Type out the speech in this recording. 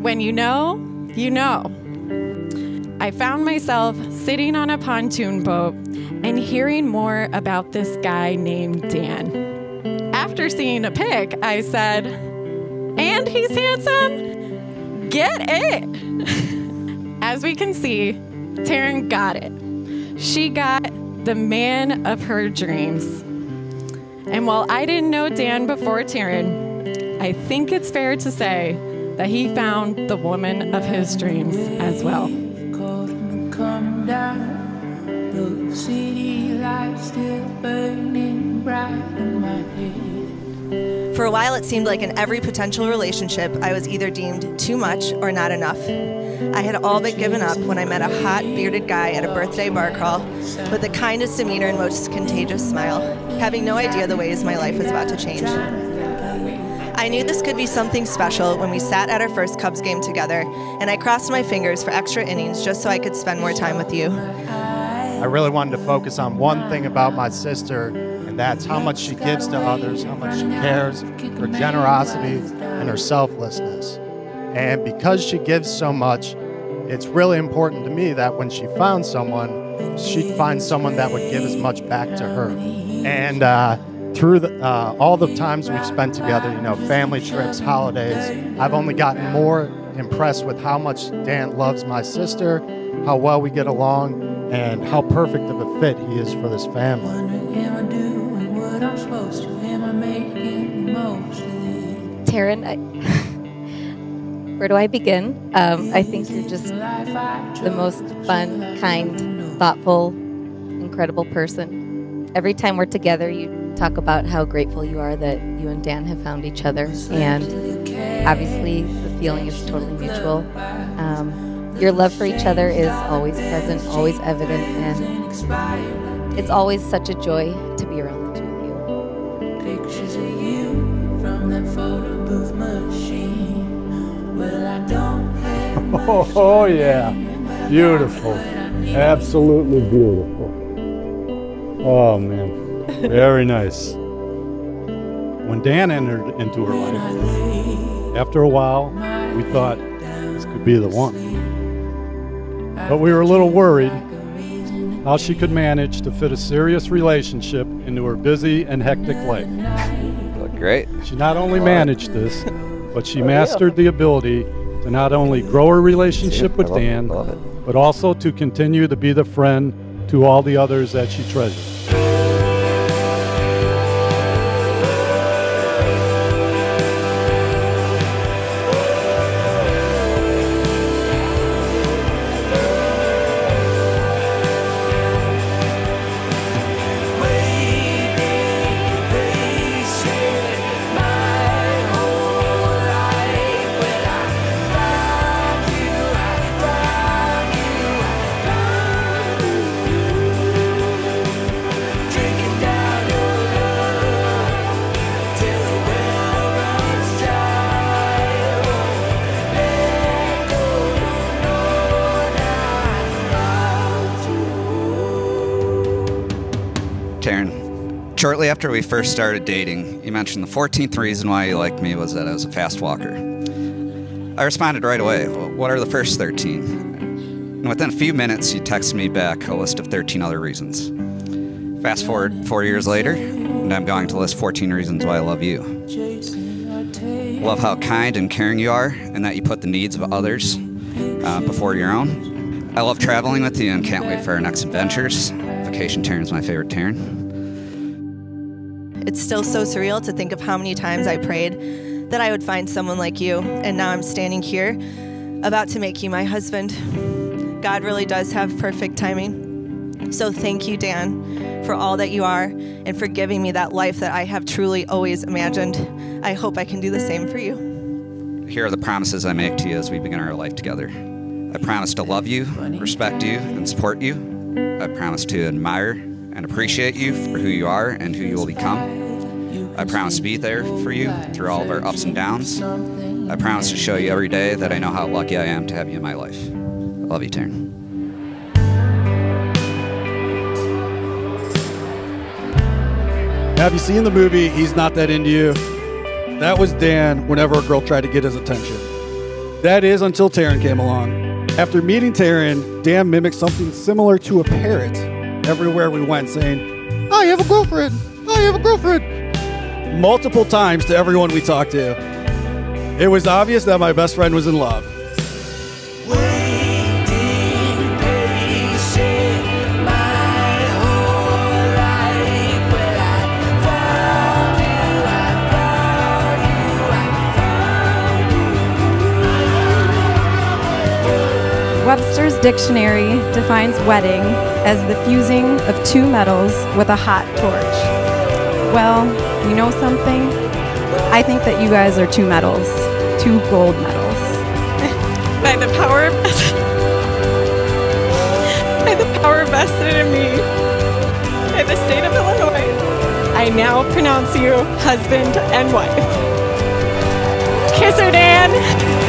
When you know, you know. I found myself sitting on a pontoon boat and hearing more about this guy named Dan. After seeing a pic, I said, "And he's handsome? Get it!" As we can see, Taryn got it. She got the man of her dreams. And while I didn't know Dan before Taryn, I think it's fair to say that he found the woman of his dreams as well. The city lights still burning bright in my head. For a while, it seemed like in every potential relationship, I was either deemed too much or not enough. I had all but given up when I met a hot, bearded guy at a birthday bar crawl with the kindest demeanor and most contagious smile, having no idea the ways my life was about to change. I knew this could be something special when we sat at our first Cubs game together, and I crossed my fingers for extra innings just so I could spend more time with you. I really wanted to focus on one thing about my sister, and that's how much she gives to others, how much she cares, her generosity, and her selflessness. And because she gives so much, it's really important to me that when she found someone, she'd find someone that would give as much back to her. And through all the times we've spent together, you know, family trips, holidays, I've only gotten more impressed with how much Dan loves my sister, how well we get along, and how perfect of a fit he is for this family. Taryn, where do I begin? I think you're just the most fun, kind, thoughtful, incredible person. Every time we're together, you talk about how grateful you are that you and Dan have found each other, and obviously the feeling is totally mutual. Your love for each other is always present, always evident, and it's always such a joy to be around the two of you. Pictures of you from that photo booth machine. Well, I don't have oh yeah, beautiful, absolutely beautiful. Oh man, very nice. When Dan entered into her life, after a while, we thought this could be the one. But we were a little worried how she could manage to fit a serious relationship into her busy and hectic life. You look great. She not only managed this, but she mastered the ability to not only grow her relationship with Dan, but also to continue to be the friend to all the others that she treasures. Taryn, shortly after we first started dating, you mentioned the 14th reason why you liked me was that I was a fast walker. I responded right away, well, what are the first 13? And within a few minutes, you texted me back a list of 13 other reasons. Fast forward 4 years later, and I'm going to list 14 reasons why I love you. I love how kind and caring you are, and that you put the needs of others before your own. I love traveling with you and can't wait for our next adventures. Vacation Taryn is my favorite Taryn. It's still so surreal to think of how many times I prayed that I would find someone like you, and now I'm standing here about to make you my husband. God really does have perfect timing. So thank you, Dan, for all that you are and for giving me that life that I have truly always imagined. I hope I can do the same for you. Here are the promises I make to you as we begin our life together. I promise to love you, respect you, and support you. I promise to admire and appreciate you for who you are and who you will become. I promise to be there for you through all of our ups and downs. I promise to show you every day that I know how lucky I am to have you in my life. I love you, Taryn. Have you seen the movie He's Not That Into You? That was Dan whenever a girl tried to get his attention. That is until Taryn came along. After meeting Taryn, Dan mimicked something similar to a parrot everywhere we went, saying, I have a girlfriend, I have a girlfriend, multiple times to everyone we talked to. It was obvious that my best friend was in love. Webster's dictionary defines wedding as the fusing of two metals with a hot torch. Well, you know something? I think that you guys are two metals, two gold medals. By the power vested in me by the state of Illinois, I now pronounce you husband and wife. Kiss her, Dan.